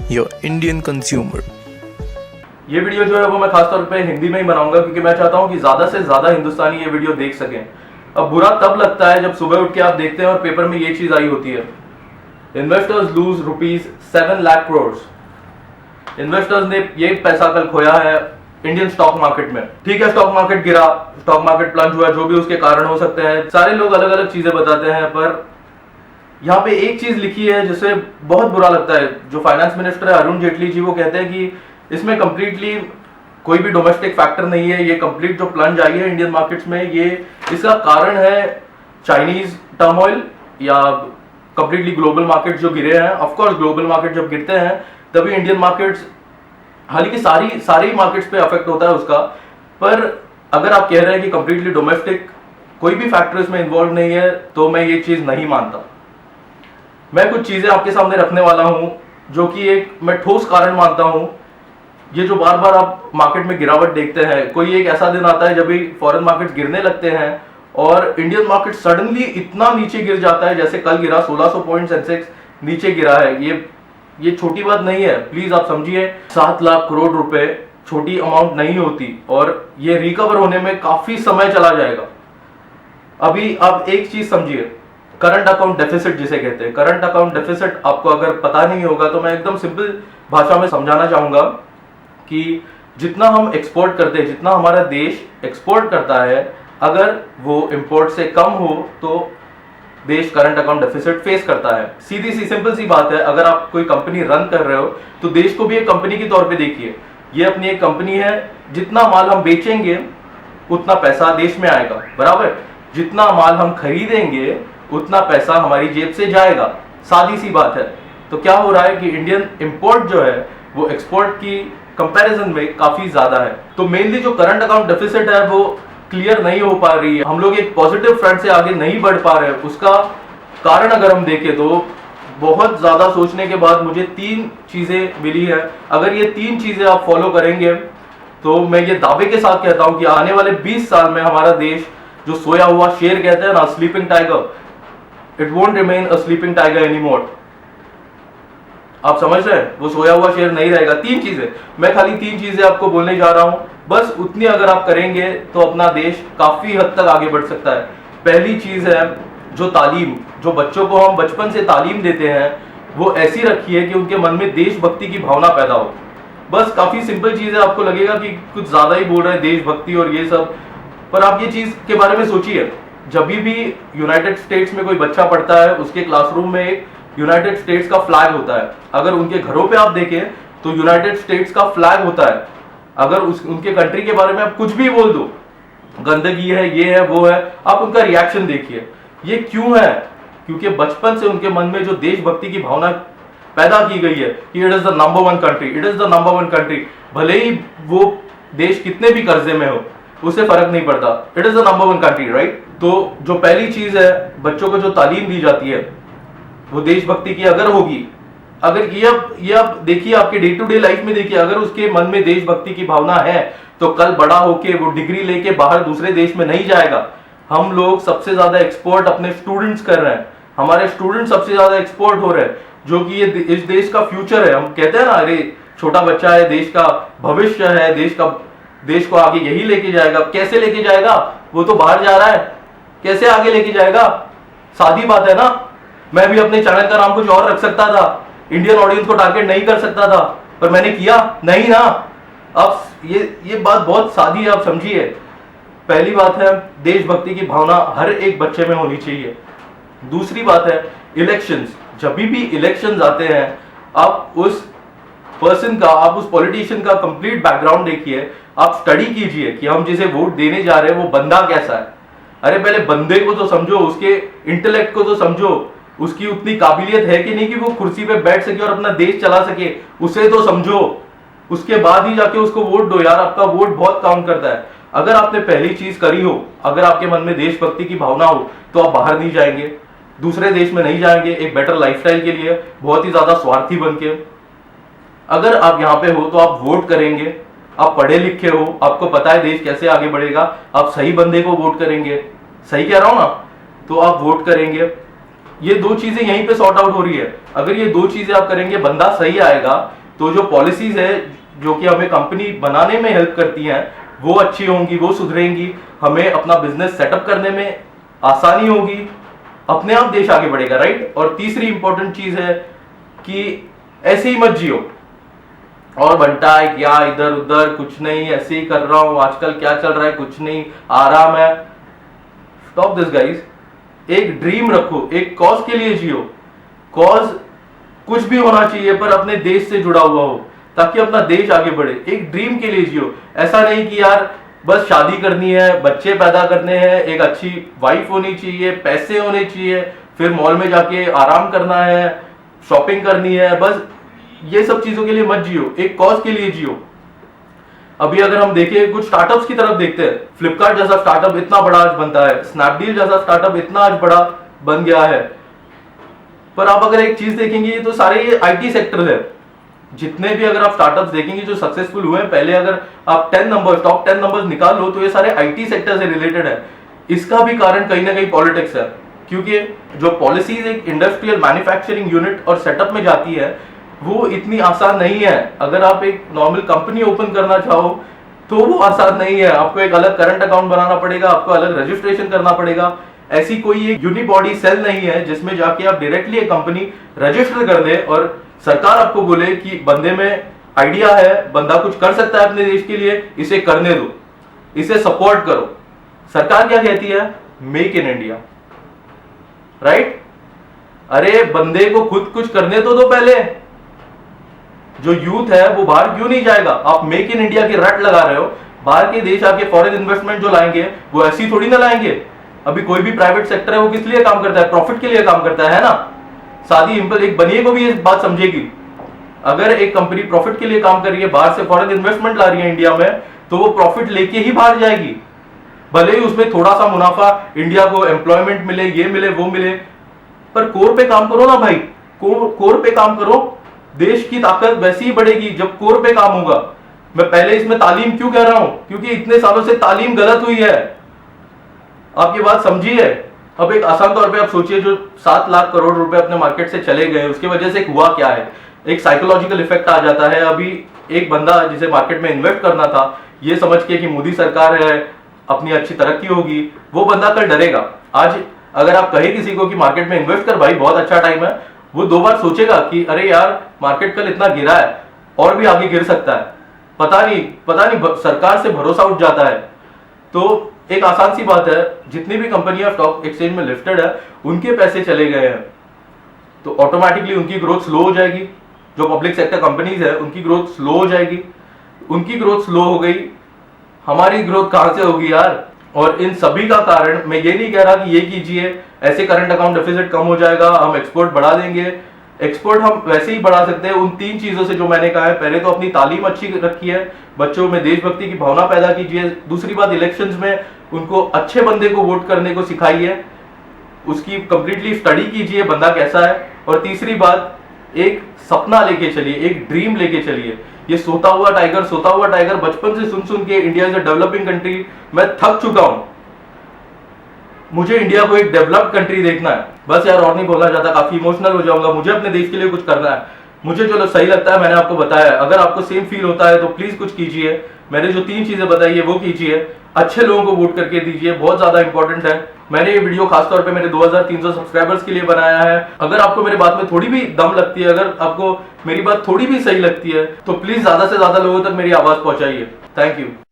your Indian consumer. ये video जो है वो मैं खासतौर पे हिंदी में ही बनाऊंगा क्योंकि मैं चाहता हूँ कि ज़्यादा से ज़्यादा हिंदुस्तानी ये वीडियो देख सकें। अब बुरा तब लगता है जब सुबह उठ के आप देखते हैं और पेपर में ये चीज़ आई होती है, investors lose ₹7 lakh crore. Investors ने ये पैसा कल खोया है इंडियन स्टॉक मार्केट में। ठीक है, स्टॉक मार्केट गिरा, स्टॉक मार्केट प्लंज हुआ, जो भी उसके कारण हो सकते हैं, सारे लोग अलग अलग चीजें बताते हैं, पर यहाँ पे एक चीज लिखी है जिससे बहुत बुरा लगता है। जो फाइनेंस मिनिस्टर है अरुण जेटली जी, वो कहते हैं कि इसमें कंप्लीटली कोई भी डोमेस्टिक फैक्टर नहीं है। ये कंप्लीट जो प्लंज आई है इंडियन मार्केट्स में, ये इसका कारण है चाइनीज टर्मोइल या कंप्लीटली ग्लोबल मार्केट जो गिरे हैं। ऑफ कोर्स ग्लोबल मार्केट जब गिरते हैं तभी इंडियन मार्केट्स, हालांकि सारी मार्केट्स पे अफेक्ट होता है उसका, पर अगर आप कह रहे हैं कि कंप्लीटली डोमेस्टिक कोई भी फैक्टर इसमें इन्वॉल्व नहीं है तो मैं ये चीज नहीं मानता। मैं कुछ चीजें आपके सामने रखने वाला हूं जो कि एक मैं ठोस कारण मानता हूं। ये जो बार बार आप मार्केट में गिरावट देखते हैं, कोई एक ऐसा दिन आता है जब भी फॉरेन मार्केट्स गिरने लगते हैं और इंडियन मार्केट सडनली इतना नीचे गिर जाता है, जैसे कल गिरा 1600 पॉइंट सेंसेक्स नीचे गिरा है। ये छोटी बात नहीं है, प्लीज आप समझिए। 7 लाख करोड़ रुपए छोटी अमाउंट नहीं होती और ये रिकवर होने में काफी समय चला जाएगा। अभी आप एक चीज समझिए, करंट अकाउंट डेफिसिट जिसे कहते हैं, करंट अकाउंट डेफिसिट आपको अगर पता नहीं होगा तो मैं एकदम सिंपल भाषा में समझाना चाहूंगा कि जितना हम एक्सपोर्ट करते हैं, जितना हमारा देश एक्सपोर्ट करता है, अगर वो इंपोर्ट से कम हो तो देश करंट अकाउंट डेफिसिट फेस करता है। सीधी सी सिंपल सी बात है। अगर आप कोई कंपनी रन कर रहे हो तो देश को भी एक कंपनी के तौर पे देखिए। ये अपनी एक कंपनी है, जितना माल हम बेचेंगे उतना पैसा देश में आएगा, बराबर। जितना माल हम खरीदेंगे उतना पैसा हमारी जेब से जाएगा, सादी सी बात है। तो क्या हो रहा है कि इंडियन इंपोर्ट जो है वो एक्सपोर्ट की कंपैरिजन में काफी ज्यादा है। तो मेनली जो करंट अकाउंट डेफिसिट है वो क्लियर नहीं हो पा रही है, हम लोग एक पॉजिटिव फ्रंट से आगे नहीं बढ़ पा रहे हैं। उसका कारण अगर हम देखें तो बहुत ज्यादा सोचने के बाद मुझे 3 चीजें मिली है। अगर ये 3 चीजें आप फॉलो करेंगे तो मैं ये दावे के साथ कहता हूं कि आने वाले 20 साल में हमारा देश, जो सोया हुआ शेर कहते हैं ना, sleeping tiger, it won't remain a sleeping tiger anymore. आप समझ रहे हैं, वो सोया हुआ शेर नहीं रहेगा। 3 चीजें, मैं खाली 3 चीजें आपको बोलने जा रहा हूं, बस उतनी अगर आप करेंगे तो अपना देश काफी हद तक आगे बढ़ सकता है। पहली चीज है जो तालीम, जो बच्चों को हम बचपन से तालीम देते हैं वो ऐसी रखिए कि उनके मन में देशभक्ति की भावना पैदा हो। बस काफी सिंपल चीज है। आपको लगेगा कि कुछ ज्यादा ही बोल रहे हैं देशभक्ति और ये सब, पर आप ये चीज के बारे में सोचिए। जब भी यूनाइटेड स्टेट्स में कोई बच्चा पढ़ता है, उसके क्लासरूम में एक यूनाइटेड स्टेट्स का फ्लैग होता है। अगर उनके घरों पे आप देखें तो यूनाइटेड स्टेट्स का फ्लैग होता है। अगर उनके कंट्री के बारे में आप कुछ भी बोल दो, गंदगी है, ये है, वो है, आप उनका रिएक्शन देखिए। ये क्यों है? क्योंकि बचपन से उनके मन में जो देशभक्ति की भावना पैदा की गई है कि it is the number 1 country, it is the number 1 country. भले ही वो देश कितने भी कर्जे में हो, उससे फर्क नहीं पड़ता, it is the number 1 country, right. तो जो पहली चीज है, बच्चों को जो तालीम दी जाती है वो देशभक्ति की अगर होगी, अगर ये आप देखिए, आपके डे टू डे लाइफ में देखिए, अगर उसके मन में देशभक्ति की भावना है तो कल बड़ा होके वो डिग्री लेके बाहर दूसरे देश में नहीं जाएगा। हम लोग सबसे ज्यादा एक्सपोर्ट अपने स्टूडेंट्स कर रहे हैं, हमारे स्टूडेंट सबसे ज्यादा एक्सपोर्ट हो रहे हैं, जो कि ये इस देश का फ्यूचर है। हम कहते हैं ना, अरे छोटा बच्चा है, देश का भविष्य है, देश को आगे यही लेके जाएगा। कैसे लेके जाएगा? वो तो बाहर जा रहा है, कैसे आगे लेके जाएगा? सादी बात है ना। मैं भी अपने चैनल का नाम कुछ और रख सकता था, इंडियन ऑडियंस को टारगेट नहीं कर सकता था, पर मैंने किया नहीं ना। अब ये बात बहुत सादी है, आप समझिए। पहली बात है देशभक्ति की भावना हर एक बच्चे में होनी चाहिए। दूसरी बात है इलेक्शंस। जब भी इलेक्शंस आते हैं, आप उस पर्सन का, आप उस पॉलिटिशियन का कंप्लीट बैकग्राउंड देखिए, आप स्टडी कीजिए कि हम जिसे वोट देने जा रहे हैं वो बंदा कैसा है। अरे पहले बंदे को तो समझो, उसके इंटेलेक्ट को तो समझो, उसकी उतनी काबिलियत है कि नहीं कि वो कुर्सी पे बैठ सके और अपना देश चला सके, उसे तो समझो। उसके बाद ही जाके उसको वोट दो यार, आपका वोट बहुत काउंट करता है। अगर आपने पहली चीज करी हो, अगर आपके मन में देशभक्ति की भावना हो, तो आप बाहर नहीं जाएंगे, दूसरे देश में नहीं जाएंगे एक बेटर लाइफस्टाइल के लिए बहुत ही ज्यादा स्वार्थी बन के। अगर आप यहाँ पे हो तो आप वोट करेंगे, आप पढ़े लिखे हो, आपको पता है देश कैसे आगे बढ़ेगा, आप सही बंदे को वोट करेंगे। सही कह रहा हूं ना? तो आप वोट करेंगे ये दो चीजें यहीं पे सॉर्ट आउट हो रही है। अगर ये दो चीजें आप करेंगे, बंदा सही आएगा, तो जो पॉलिसीज है जो कि हमें कंपनी बनाने में हेल्प करती हैं वो अच्छी होंगी, वो सुधरेंगी, हमें अपना बिजनेस सेटअप करने में आसानी होगी, अपने आप देश आगे बढ़ेगा, राइट। और तीसरी इंपॉर्टेंट चीज है कि ऐसे ही मत जियो और बनता है क्या इधर उधर, कुछ नहीं, ऐसे ही कर रहा हूं, आजकल क्या चल रहा है, कुछ नहीं, आराम है। Stop this guys. एक ड्रीम रखो, एक कॉज के लिए जियो। कॉज कुछ भी होना चाहिए पर अपने देश से जुड़ा हुआ हो, ताकि अपना देश आगे बढ़े। एक ड्रीम के लिए जियो। ऐसा नहीं कि यार बस शादी करनी है, बच्चे पैदा करने हैं, एक अच्छी वाइफ होनी चाहिए, पैसे होने चाहिए, फिर मॉल में जाके आराम करना है, शॉपिंग करनी है, बस ये सब चीजों के लिए मत जियो, एक कॉज के लिए जियो। अभी अगर हम देखें कुछ स्टार्टअप्स की तरफ देखते हैं, फ्लिपकार्ट जैसा स्टार्टअप इतना बड़ा आज बनता है, स्नैपडील जैसा स्टार्टअप इतना आज बड़ा बन गया है। पर आप अगर एक चीज देखेंगे तो सारे ये आईटी सेक्टर है। जितने भी अगर आप स्टार्टअप्स देखेंगे जो सक्सेसफुल हुए हैं, पहले अगर आप टॉप 10 नंबर्स निकाल लो तो ये सारे आईटी सेक्टर से रिलेटेड है। इसका भी कारण कहीं ना कहीं पॉलिटिक्स है, क्योंकि जो पॉलिसीज एक इंडस्ट्रियल मैन्युफैक्चरिंग यूनिट और सेटअप में जाती है वो इतनी आसान नहीं है। अगर आप एक नॉर्मल कंपनी ओपन करना चाहो तो वो आसान नहीं है। आपको एक अलग करंट अकाउंट बनाना पड़ेगा, आपको अलग रजिस्ट्रेशन करना पड़ेगा। ऐसी कोई एक यूनिबॉडी सेल नहीं है जिसमें जाके आप डायरेक्टली एक कंपनी रजिस्टर कर दे और सरकार आपको बोले कि बंदे में आइडिया है, बंदा कुछ कर सकता है अपने देश के लिए, इसे करने दो, इसे सपोर्ट करो। सरकार क्या कहती है? Make in India, right. अरे बंदे को खुद कुछ करने तो दो पहले। जो यूथ है वो बाहर क्यों नहीं जाएगा? आप मेक इन इंडिया की रट लगा रहे हो। बाहर के देश आके फॉरेन इन्वेस्टमेंट जो लाएंगे वो ऐसी थोड़ी ना लाएंगे। अभी कोई भी प्राइवेट सेक्टर है वो किस लिए काम करता है? प्रॉफिट के लिए काम करता है ना। सादी सिंपल, एक बनिए को भी इस बात समझेगी। अगर एक कंपनी प्रॉफिट के लिए काम कर रही है, बाहर से फॉरेन इन्वेस्टमेंट ला रही है इंडिया में, तो वो प्रॉफिट लेके ही बाहर जाएगी। भले ही उसमें थोड़ा सा मुनाफा इंडिया को एम्प्लॉयमेंट मिले, ये मिले, वो मिले, पर कोर पे काम करो ना भाई। कोर पे काम करो। देश की ताकत वैसे ही बढ़ेगी जब कोर पे काम होगा। मैं पहले इसमें तालीम क्यों कह रहा हूं? क्योंकि इतने सालों से तालीम गलत हुई है। आप ये बात समझिए। अब एक आसान तौर पे आप सोचिए, जो 7 लाख करोड़ रुपए अपने मार्केट से चले गए, उसकी वजह से हुआ क्या है? एक साइकोलॉजिकल इफेक्ट आ जाता है। अभी एक बंदा जिसे मार्केट में इन्वेस्ट करना था, ये समझ के कि मोदी सरकार है, अपनी अच्छी तरक्की होगी, वो बंदा कल डरेगा। आज अगर आप कहे किसी को कि मार्केट में इन्वेस्ट कर भाई, बहुत अच्छा टाइम है, वो 2 बार सोचेगा कि अरे यार मार्केट कल इतना गिरा है और भी आगे गिर सकता है, पता नहीं सरकार से भरोसा उठ जाता है। तो एक आसान सी बात है, जितनी भी कंपनियां स्टॉक एक्सचेंज में लिस्टेड है उनके पैसे चले गए हैं तो ऑटोमेटिकली उनकी ग्रोथ स्लो हो जाएगी। जो पब्लिक सेक्टर कंपनीज है उनकी ग्रोथ स्लो हो जाएगी। उनकी ग्रोथ स्लो हो गई, हमारी ग्रोथ कहां से होगी यार? और इन सभी का कारण, मैं ये नहीं कह रहा कि ये कीजिए, ऐसे करंट अकाउंट डेफिसिट कम हो जाएगा, हम एक्सपोर्ट बढ़ा देंगे। एक्सपोर्ट हम वैसे ही बढ़ा सकते हैं उन 3 चीजों से जो मैंने कहा है। पहले तो अपनी तालीम अच्छी रखी है, बच्चों में देशभक्ति की भावना पैदा कीजिए। दूसरी बात, इलेक्शंस में उनको अच्छे बंदे को वोट करने को सिखाइए, उसकी कंप्लीटली स्टडी कीजिए बंदा कैसा है। और तीसरी बात, एक सपना लेके चलिए, एक ड्रीम लेके चलिए। ये सोता हुआ टाइगर बचपन से सुन के India is a developing country, मैं थक चुका हूं। मुझे इंडिया को एक डेवलप्ड कंट्री देखना है। बस यार, और नहीं बोलना चाहता, काफी इमोशनल हो जाऊंगा। मुझे अपने देश के लिए कुछ करना है। मुझे जो सही लगता है मैंने आपको बताया है। अगर आपको सेम फील होता है तो प्लीज कुछ कीजिए। मैंने जो 3 चीजें बताई है वो कीजिए। अच्छे लोगों को वोट करके दीजिए, बहुत ज्यादा इंपॉर्टेंट है। मैंने ये वीडियो खासतौर पे मेरे 2300 सब्सक्राइबर्स के लिए बनाया है। अगर आपको मेरी बात में थोड़ी भी दम लगती है, अगर आपको मेरी बात थोड़ी भी सही लगती है, तो प्लीज ज्यादा से ज्यादा लोगों तक मेरी आवाज पहुंचाइए। Thank you.